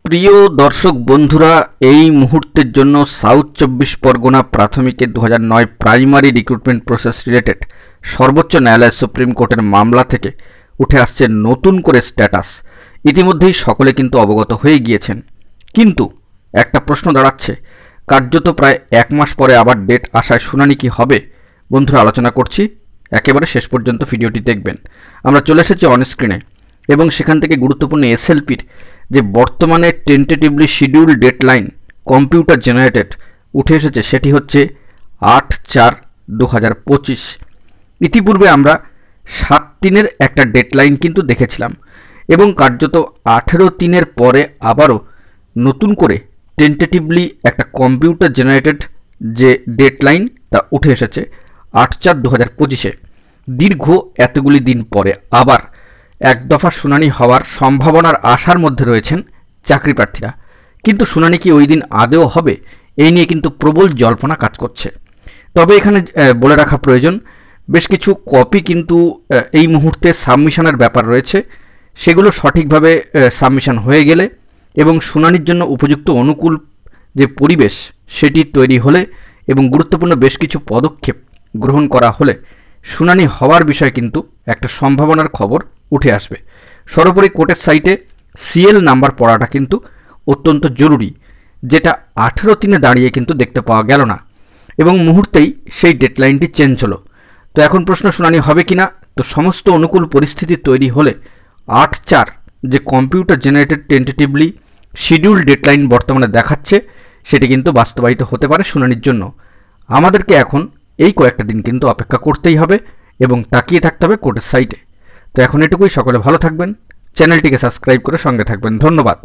প্রিয় দর্শক বন্ধুরা, এই মুহূর্তের জন্য সাউথ 24 পরগনা প্রাথমিকের 2009 প্রাইমারি রিক্রুটমেন্ট প্রসেস রিলেটেড সর্বোচ্চ ন্যায়ালয় সুপ্রিম কোর্টের মামলা থেকে উঠে আসছে নতুন করে স্ট্যাটাস। ইতিমধ্যেই সকলে কিন্তু অবগত হয়ে গিয়েছেন, কিন্তু একটা প্রশ্ন দাঁড়াচ্ছে, কার্যত প্রায় এক মাস পরে আবার ডেট আসায় শুনানি কি হবে? বন্ধুরা, আলোচনা করছি, একেবারে শেষ পর্যন্ত ভিডিওটি দেখবেন। আমরা চলে এসেছি অনস্ক্রিনে এবং সেখান থেকে গুরুত্বপূর্ণ এসএলপির যে বর্তমানে tentatively schedule deadline computer generated উঠে এসেছে, সেটি হচ্ছে 8/4/2025। ইতিপূর্বে আমরা 7/3-এর একটা ডেডলাইন কিন্তু দেখেছিলাম এবং কার্যত 18/3-এর পরে আবারও নতুন করে টেন্টেটিভলি একটা কম্পিউটার জেনারেটেড যে ডেডলাইন তা উঠে এসেছে 8/4/2025-এ। দীর্ঘ এতগুলি দিন পরে আবার এক দফা শুনানি হওয়ার সম্ভাবনার আশার মধ্যে রয়েছেন চাকরি প্রার্থীরা, কিন্তু শুনানি কি ওই দিন আদৌ হবে, এই নিয়ে কিন্তু প্রবল জল্পনা কাজ করছে। তবে এখানে বলে রাখা প্রয়োজন, বেশ কিছু কপি কিন্তু এই মুহূর্তে সাবমিশনের ব্যাপার রয়েছে, সেগুলো সঠিকভাবে সাবমিশন হয়ে গেলে এবং শুনানির জন্য উপযুক্ত অনুকূল যে পরিবেশ সেটি তৈরি হলে এবং গুরুত্বপূর্ণ বেশ কিছু পদক্ষেপ গ্রহণ করা হলে শুনানি হওয়ার বিষয়ে কিন্তু একটা সম্ভাবনার খবর উঠে আসবে। সর্বোপরি কোর্টের সাইটে সিএল নাম্বার পড়াটা কিন্তু অত্যন্ত জরুরি, যেটা 18/3-এ দাঁড়িয়ে কিন্তু দেখতে পাওয়া গেল না এবং মুহূর্তেই সেই ডেডলাইনটি চেঞ্জ হলো। তো এখন প্রশ্ন, শুনানি হবে কিনা? তো সমস্ত অনুকূল পরিস্থিতি তৈরি হলে 8/4 যে computer generated tentatively schedule deadline বর্তমানে দেখাচ্ছে, সেটি কিন্তু বাস্তবায়িত হতে পারে শুনানির জন্য। আমাদেরকে এখন এই কয়েকটা দিন কিন্তু অপেক্ষা করতেই হবে এবং তাকিয়ে থাকতে হবে কোর্টের সাইটে। তো এখন এটুকুই, সকলে ভালো থাকবেন, চ্যানেলটিকে সাবস্ক্রাইব করে সঙ্গে থাকবেন। ধন্যবাদ।